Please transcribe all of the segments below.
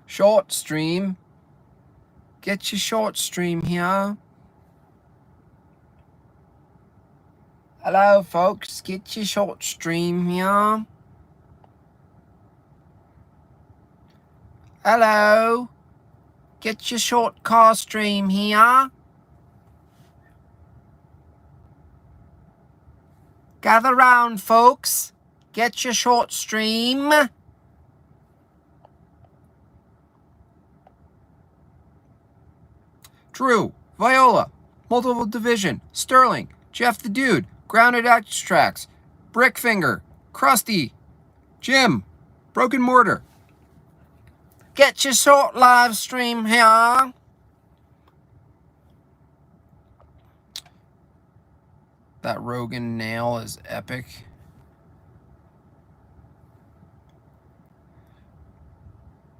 Short stream. Get your short stream here. Hello, folks. Get your short stream here. Hello. Get your short car stream here. Gather round, folks. Get your short stream. Drew, Viola, Multiple Division, Sterling, Jeff the Dude, Grounded Extracts, Brickfinger, Krusty, Jim, Broken Mortar. Get your short live stream here. That Rogan nail is epic.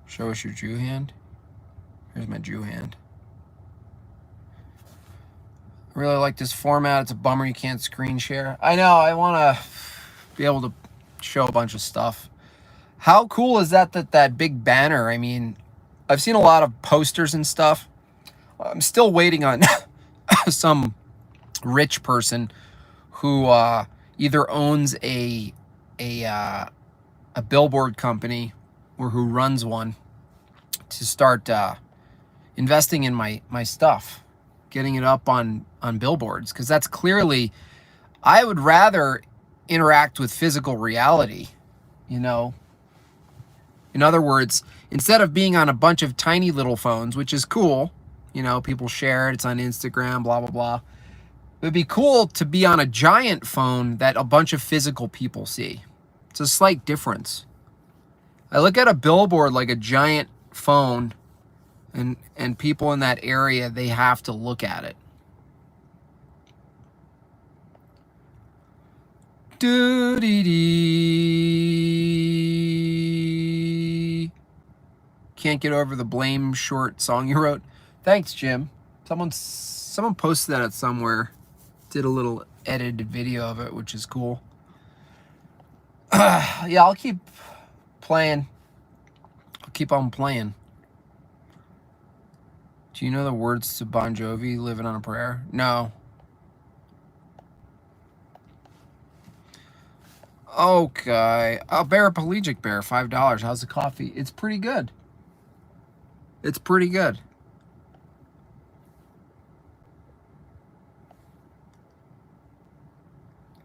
Show us your Jew hand. Here's my Jew hand. I really like this format. It's a bummer you can't screen share. I know, I want to be able to show a bunch of stuff. How cool is that big banner? I mean, I've seen a lot of posters and stuff. I'm still waiting on some rich person who either owns a billboard company or who runs one to start investing in my stuff, getting it up on billboards, because that's clearly, I would rather interact with physical reality, you know. In other words, instead of being on a bunch of tiny little phones, which is cool, you know, people share it, it's on Instagram, blah, blah, blah. It would be cool to be on a giant phone that a bunch of physical people see. It's a slight difference. I look at a billboard like a giant phone, and people in that area, they have to look at it. Doo-dee-dee. Can't get over the Blame Short song you wrote. Thanks, Jim. Someone posted that somewhere. Did a little edited video of it, which is cool. Yeah, I'll keep playing. I'll keep on playing. Do you know the words to Bon Jovi, Living on a Prayer? No. Okay. A paraplegic bear, $5. How's the coffee? It's pretty good. It's pretty good.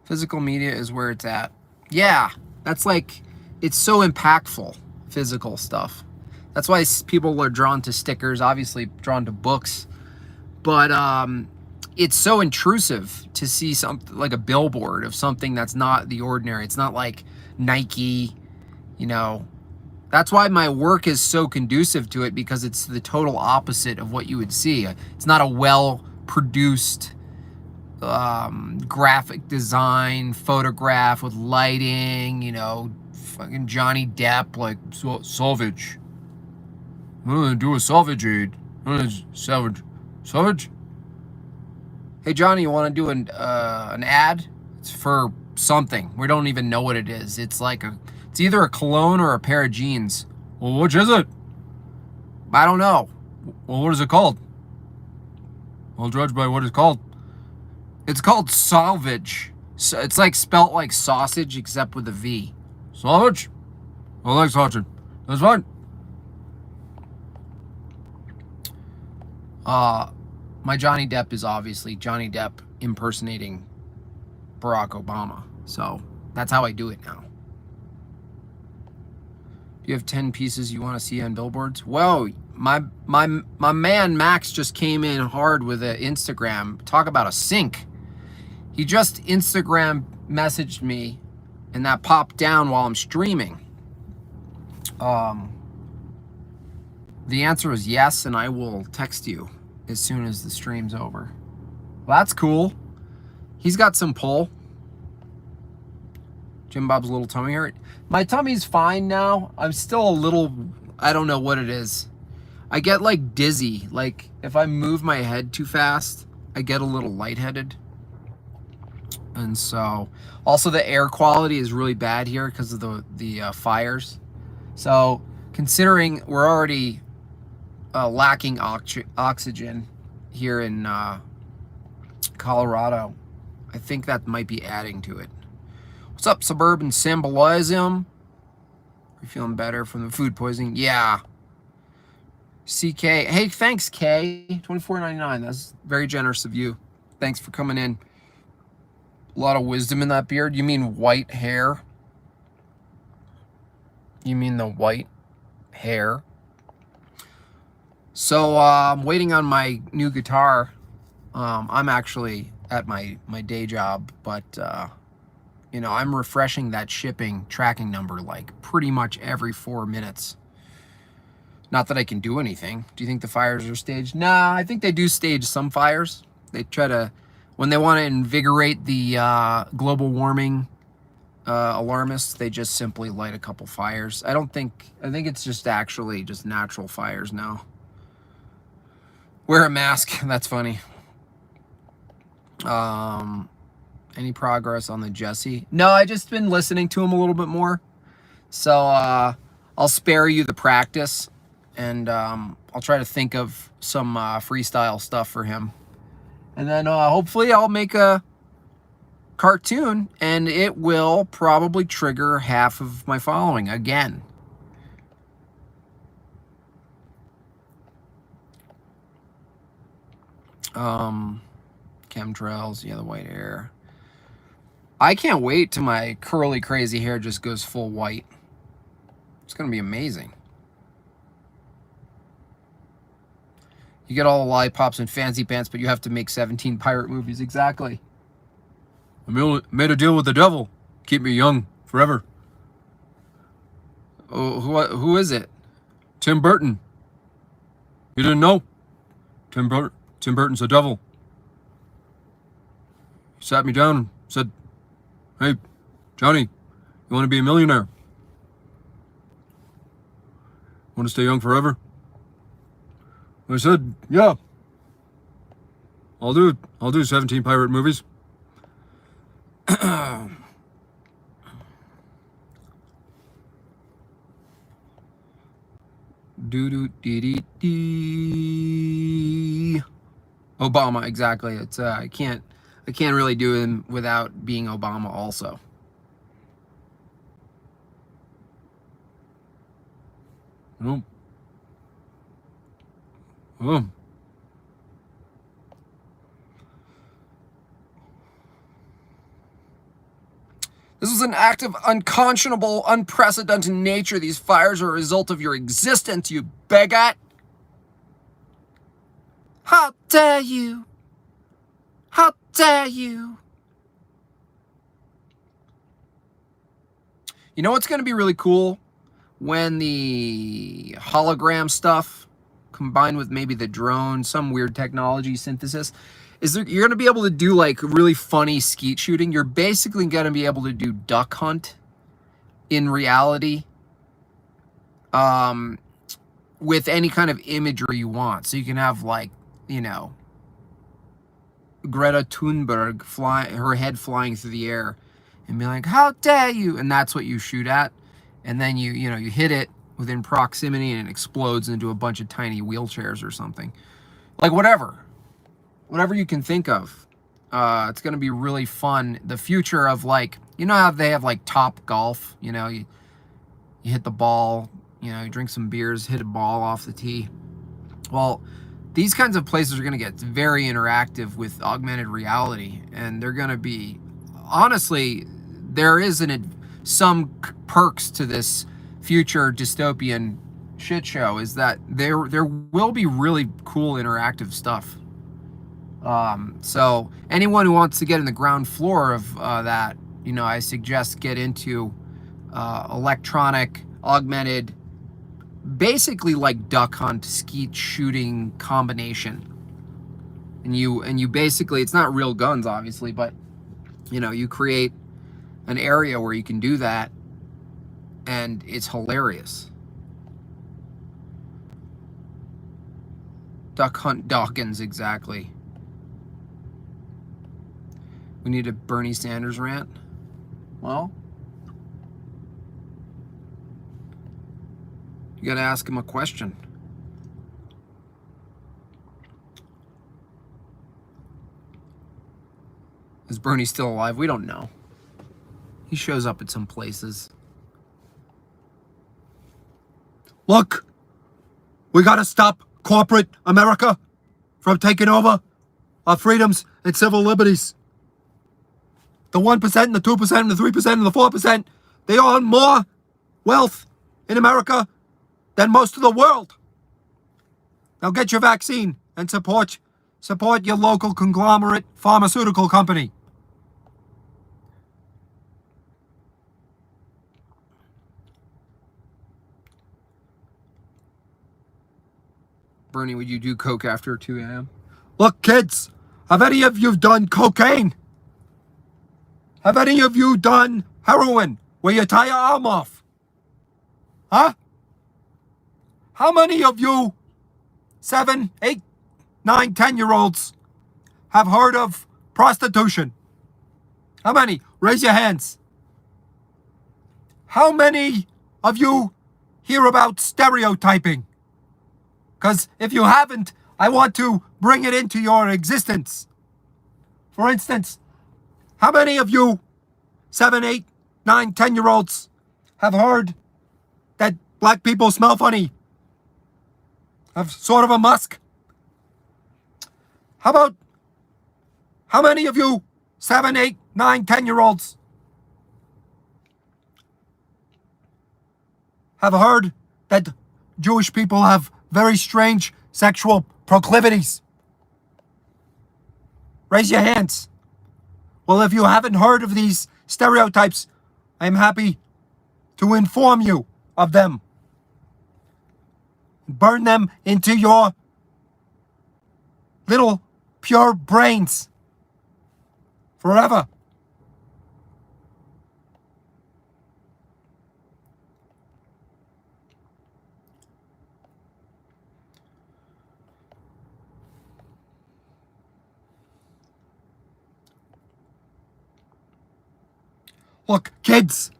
Physical media is where it's at. Yeah, that's like, it's so impactful, physical stuff. That's why people are drawn to stickers, obviously drawn to books. But it's so intrusive to see something like a billboard of something that's not the ordinary. It's not like Nike, you know. That's why my work is so conducive to it, because it's the total opposite of what you would see. It's not a well-produced graphic design photograph with lighting, you know, fucking Johnny Depp, like salvage. I'm gonna do a salvage aid. Salvage. Hey Johnny, you want to do an ad? It's for something. We don't even know what it is. It's like it's either a cologne or a pair of jeans. Well, which is it? I don't know. Well, what is it called? I'll judge by what it's called. It's called Salvage. So it's like spelt like sausage except with a V. Salvage? I like sausage. That's fine. My Johnny Depp is obviously Johnny Depp impersonating Barack Obama. So that's how I do it now. Do you have 10 pieces you want to see on billboards? Well, my man Max just came in hard with an Instagram. Talk about a sync. He just Instagram messaged me, and that popped down while I'm streaming. The answer is yes, and I will text you as soon as the stream's over. Well, that's cool. He's got some pull. Jim Bob's little tummy hurt. My tummy's fine now. I'm still a little, I don't know what it is. I get like dizzy. Like if I move my head too fast, I get a little lightheaded. And so, also the air quality is really bad here because of the fires. So considering we're already lacking oxygen here in Colorado, I think that might be adding to it. What's up, Suburban Symbolism? Are you feeling better from the food poisoning? Yeah. CK, hey, thanks, K. $24.99. That's very generous of you. Thanks for coming in. A lot of wisdom in that beard. You mean white hair? You mean the white hair? So I'm waiting on my new guitar. I'm actually at my day job, but you know, I'm refreshing that shipping tracking number like pretty much every 4 minutes. Not that I can do anything. Do you think the fires are staged? Nah, I think they do stage some fires. They try to, when they want to invigorate the global warming alarmists, they just simply light a couple fires. I think it's just actually just natural fires now. Wear a mask. That's funny. Any progress on the Jesse? No, I just been listening to him a little bit more. So I'll spare you the practice, and I'll try to think of some freestyle stuff for him. And then hopefully I'll make a cartoon, and it will probably trigger half of my following again. Chemtrails, yeah, the white hair. I can't wait till my curly, crazy hair just goes full white. It's going to be amazing. You get all the lollipops and fancy pants, but you have to make 17 pirate movies. Exactly. I made a deal with the devil. Keep me young forever. Oh, who is it? Tim Burton. You didn't know? Tim Burton's the devil. He sat me down and said, "Hey, Johnny, you want to be a millionaire? Want to stay young forever?" I said, "Yeah. I'll do 17 pirate movies." Obama, exactly. It's I can't really do him without being Obama also. Oh. Oh. This was an act of unconscionable, unprecedented nature. These fires are a result of your existence, you bigot. How dare you? How dare you? You know what's going to be really cool? When the hologram stuff combined with maybe the drone, some weird technology synthesis, you're going to be able to do like really funny skeet shooting. You're basically going to be able to do duck hunt in reality with any kind of imagery you want. So you can have like, you know, Greta Thunberg her head flying through the air and be like, "How dare you?" And that's what you shoot at. And then you hit it within proximity and it explodes into a bunch of tiny wheelchairs or something. Like whatever you can think of. It's going to be really fun. The future of like, you know how they have like Top Golf, you know, you hit the ball, you know, you drink some beers, hit a ball off the tee. Well, these kinds of places are going to get very interactive with augmented reality, and they're going to be, honestly, there is some perks to this future dystopian shit show, is that there will be really cool interactive stuff. So anyone who wants to get in the ground floor of that, you know, I suggest get into electronic, augmented, basically like duck hunt, skeet shooting combination. And you basically, it's not real guns, obviously, but you know, you create an area where you can do that, and it's hilarious. Duck Hunt Dawkins, exactly. We need a Bernie Sanders rant. Well, You got to ask him a question. Is Bernie still alive? We don't know. He shows up at some places. Look, we got to stop corporate America from taking over our freedoms and civil liberties. The 1% and the 2% and the 3% and the 4%, they own more wealth in America than most of the world. Now get your vaccine and support your local conglomerate pharmaceutical company. Bernie, would you do coke after 2 a.m.? Look, kids, have any of you done cocaine? Have any of you done heroin where you tie your arm off? Huh? How many of you 7, 8, 9, 10-year-olds have heard of prostitution? How many? Raise your hands. How many of you hear about stereotyping? Because if you haven't, I want to bring it into your existence. For instance, how many of you 7, 8, 9, 10-year-olds have heard that black people smell funny? Have sort of a musk? How many of you 7, 8, 9, 10-year-olds have heard that Jewish people have very strange sexual proclivities? Raise your hands. Well, if you haven't heard of these stereotypes, I'm happy to inform you of them. Burn them into your little pure brains forever. Look, kids,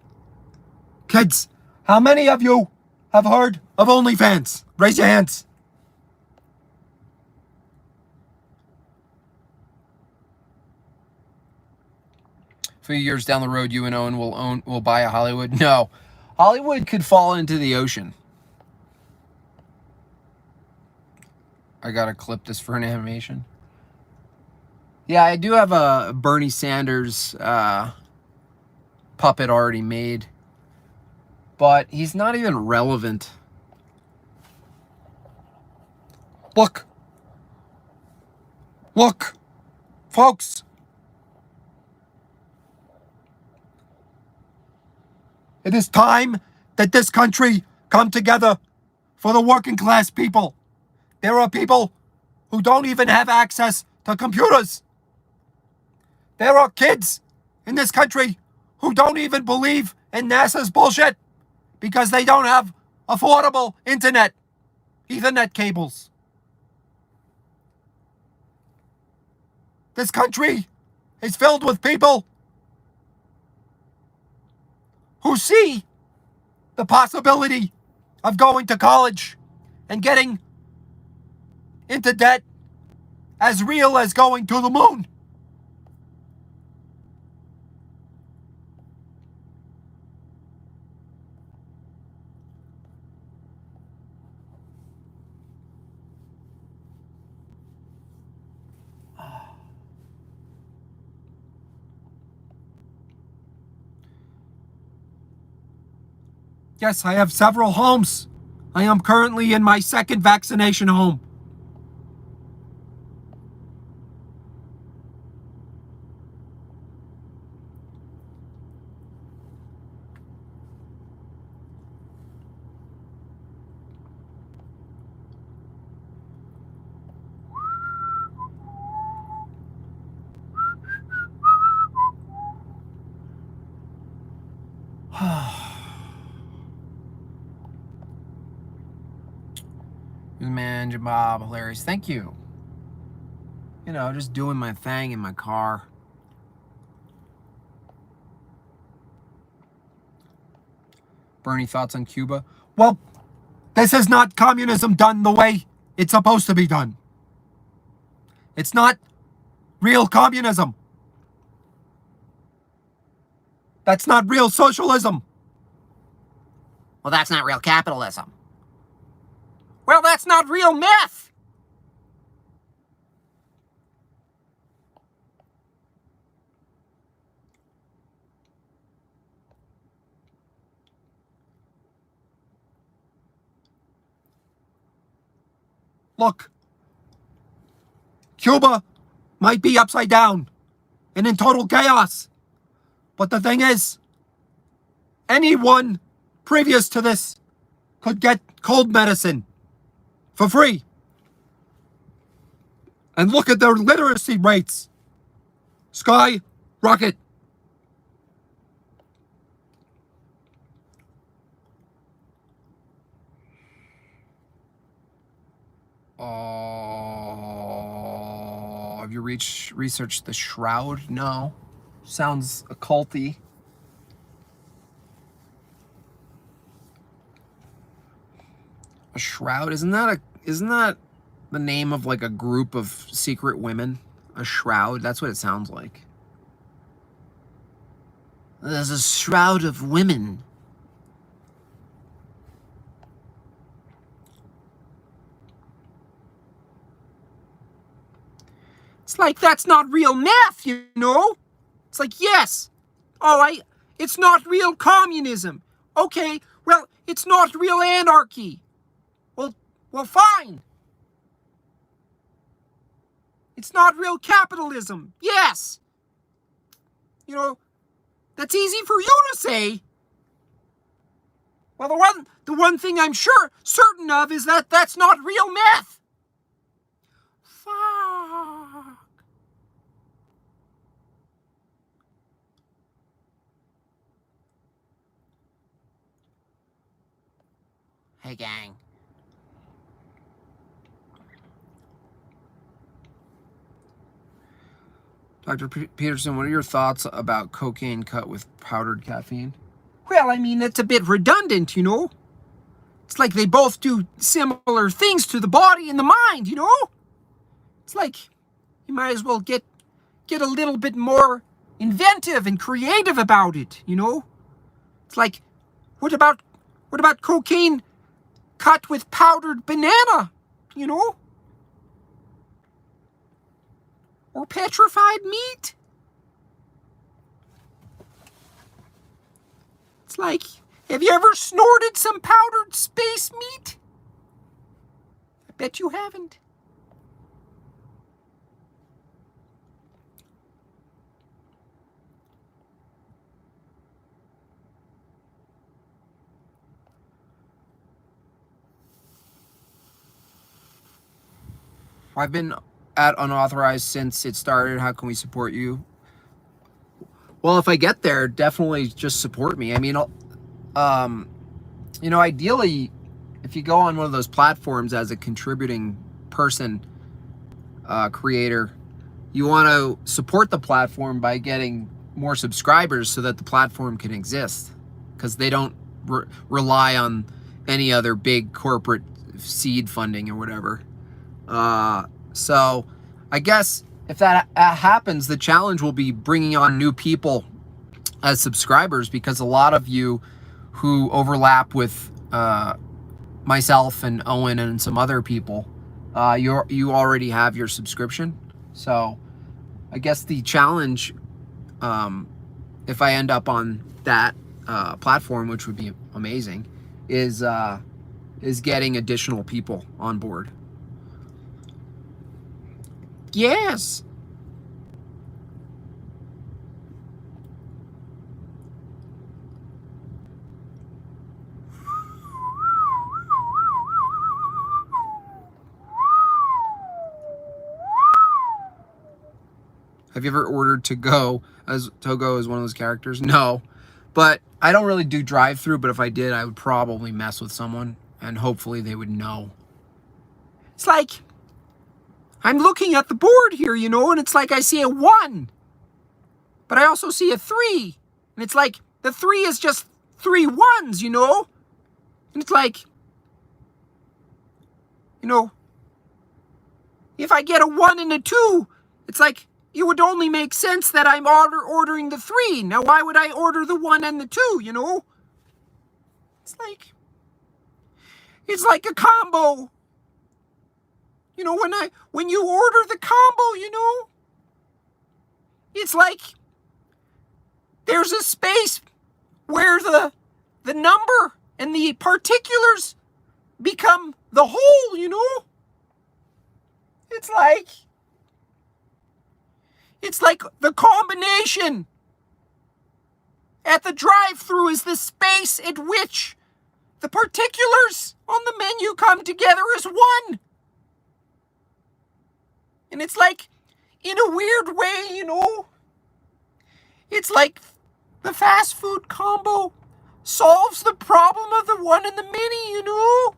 how many of you have heard of OnlyFans? Raise your hands. A few years down the road, you and Owen will buy a Hollywood. No, Hollywood could fall into the ocean. I gotta clip this for an animation. Yeah, I do have a Bernie Sanders puppet already made, but he's not even relevant. Look, folks. It is time that this country come together for the working class people. There are people who don't even have access to computers. There are kids in this country who don't even believe in NASA's bullshit because they don't have affordable internet, Ethernet cables. This country is filled with people who see the possibility of going to college and getting into debt as real as going to the moon. Yes, I have several homes. I am currently in my second vaccination home. Man, Bob, hilarious. Thank you. You know, just doing my thing in my car. Bernie, thoughts on Cuba? Well, This is not communism done the way it's supposed to be done. It's not real communism. That's not real socialism. Well, that's not real capitalism. Well, that's not real meth. Look, Cuba might be upside down and in total chaos. But the thing is, anyone previous to this could get cold medicine for free. And look at their literacy rates. Skyrocket. Have you researched the Shroud? No. Sounds occulty. A Shroud? Isn't that the name of like a group of secret women? A Shroud? That's what it sounds like. There's a shroud of women. It's like, that's not real meth, you know? It's like, yes. It's not real communism. Okay, well, it's not real anarchy. Well, fine. It's not real capitalism. Yes. You know, that's easy for you to say. Well, the one thing I'm certain of is that that's not real meth. Fuck. Hey, gang. Dr. Peterson, what are your thoughts about cocaine cut with powdered caffeine? Well, I mean, it's a bit redundant, you know? It's like they both do similar things to the body and the mind, you know? It's like you might as well get a little bit more inventive and creative about it, you know? It's like, what about cocaine cut with powdered banana, you know? Or petrified meat? It's like, have you ever snorted some powdered space meat? I bet you haven't. I've been at unauthorized since it started. How can we support you? Well, if I get there, definitely just support me. I mean, you know, ideally, if you go on one of those platforms as a contributing person, creator, you want to support the platform by getting more subscribers so that the platform can exist, because they don't rely on any other big corporate seed funding or whatever. So I guess if that happens, the challenge will be bringing on new people as subscribers, because a lot of you who overlap with myself and Owen and some other people, you already have your subscription. So I guess the challenge, if I end up on that platform, which would be amazing, is getting additional people on board. Yes. Have you ever ordered Togo as one of those characters? No, but I don't really do drive-through, but if I did, I would probably mess with someone and hopefully they would know. It's like, I'm looking at the board here, you know, and it's like I see a 1, but I also see a 3, and it's like the 3 is just 3 1s, you know, and it's like, You know, if I get a 1 and a 2, it's like it would only make sense that I'm ordering the 3. Now, why would I order the 1 and the 2, you know? It's like a combo. You know, when you order the combo, you know, it's like there's a space where the number and the particulars become the whole, you know? It's like the combination at the drive-thru is the space at which the particulars on the menu come together as one. And it's like, in a weird way, you know, it's like the fast food combo solves the problem of the 1 and the mini, you know?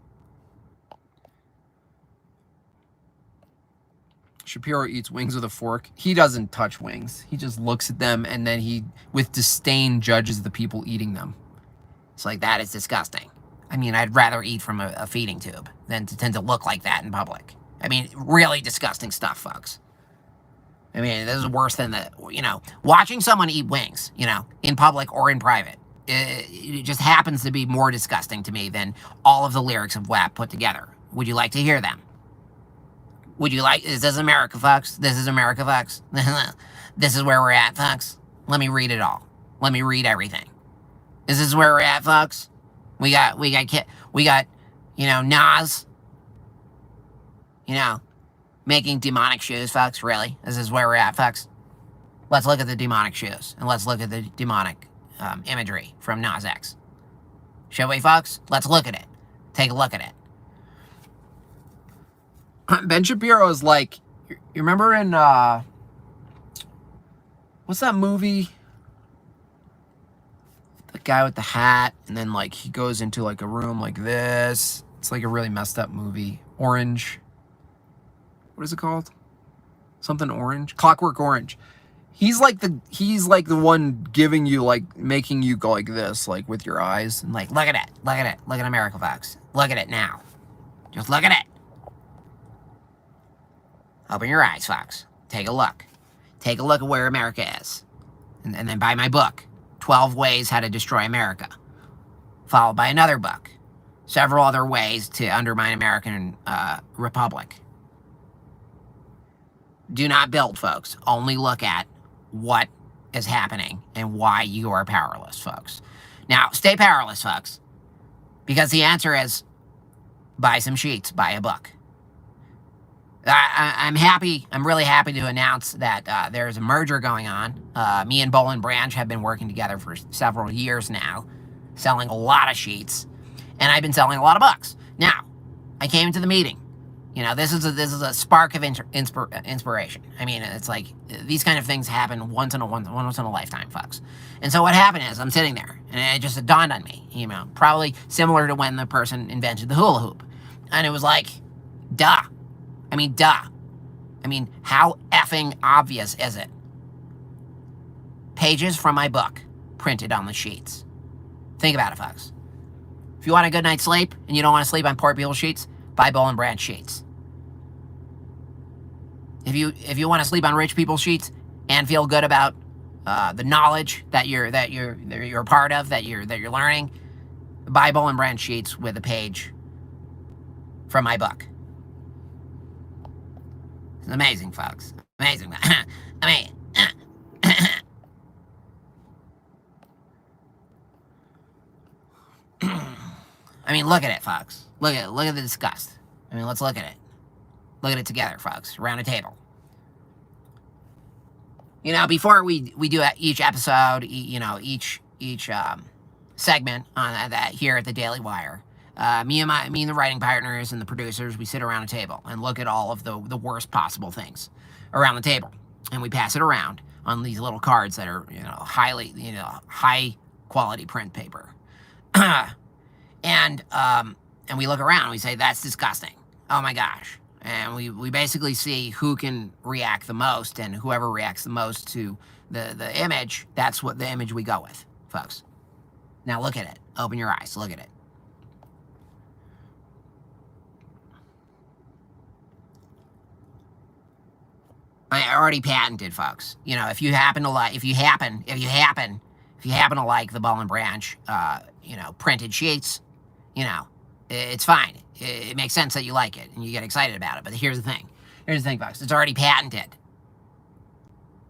Shapiro eats wings with a fork. He doesn't touch wings. He just looks at them and then he, with disdain, judges the people eating them. It's like, that is disgusting. I mean, I'd rather eat from a feeding tube than to tend to look like that in public. I mean, really disgusting stuff, folks. I mean, this is worse than watching someone eat wings, in public or in private. It just happens to be more disgusting to me than all of the lyrics of WAP put together. Would you like to hear them? Is this America, folks? This is America, folks. This is where we're at, folks. Let me read it all. Let me read everything. This is where we're at, folks. We got Nas, making demonic shoes, folks. Really? This is where we're at, folks. Let's look at the demonic shoes, and let's look at the demonic imagery from Nas X. Shall we, folks? Let's look at it. Take a look at it. Ben Shapiro is like, you remember in, what's that movie? The guy with the hat, and then, like, he goes into, like, a room like this. It's, like, a really messed up movie. Orange. What is it called? Something Orange? Clockwork Orange. He's like the one giving you, like, making you go like this, like, with your eyes. And, like, look at it. Look at it. Look at America, folks. Look at it now. Just look at it. Open your eyes, folks. Take a look. Take a look at where America is. And then buy my book, 12 Ways How to Destroy America. Followed by another book, several other ways to undermine American republic. Do not build, folks. Only look at what is happening and why you are powerless, folks. Now, stay powerless, folks. Because the answer is buy some sheets, buy a book. I'm really happy to announce that there's a merger going on. Me and Boll and Branch have been working together for several years now, selling a lot of sheets, and I've been selling a lot of books. Now, I came to the meeting. This is a spark of inspiration. I mean, it's like these kind of things happen once in a lifetime, folks. And so what happened is I'm sitting there, and it just dawned on me. Probably similar to when the person invented the hula hoop, and it was like, duh. I mean, how effing obvious is it? Pages from my book printed on the sheets. Think about it, folks. If you want a good night's sleep and you don't want to sleep on poor people's sheets, buy Boll and Branch sheets. If you want to sleep on rich people's sheets and feel good about the knowledge that you're a part of, that you're learning, buy Boll and Branch sheets with a page from my book. It's amazing, folks. Amazing. I mean, look at it, folks. Look at the disgust. I mean, let's look at it. Look at it together, folks, around a table. Before we do each episode, each segment on that here at the Daily Wire, me and the writing partners and the producers, we sit around a table and look at all of the worst possible things around the table, and we pass it around on these little cards that are high quality print paper, and we look around and we say, that's disgusting. Oh my gosh. And we basically see who can react the most, and whoever reacts the most to the image, that's what the image we go with, folks. Now look at it. Open your eyes. Look at it. I already patented, folks. You know, if you happen to like to like the Ball and Branch, printed sheets, it's fine. It makes sense that you like it and you get excited about it. But here's the thing. Folks. It's already patented.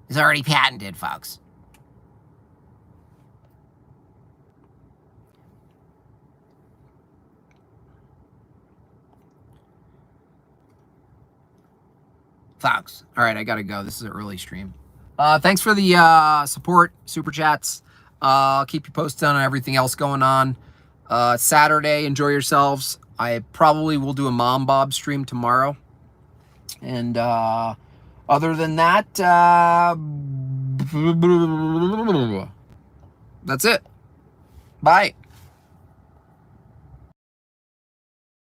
It's already patented, folks. Folks. All right, I gotta go. This is an early stream. Thanks for the support, super chats. I'll keep you posted on everything else going on. Saturday, enjoy yourselves. I probably will do a Mom Bob stream tomorrow. And other than that, that's it. Bye.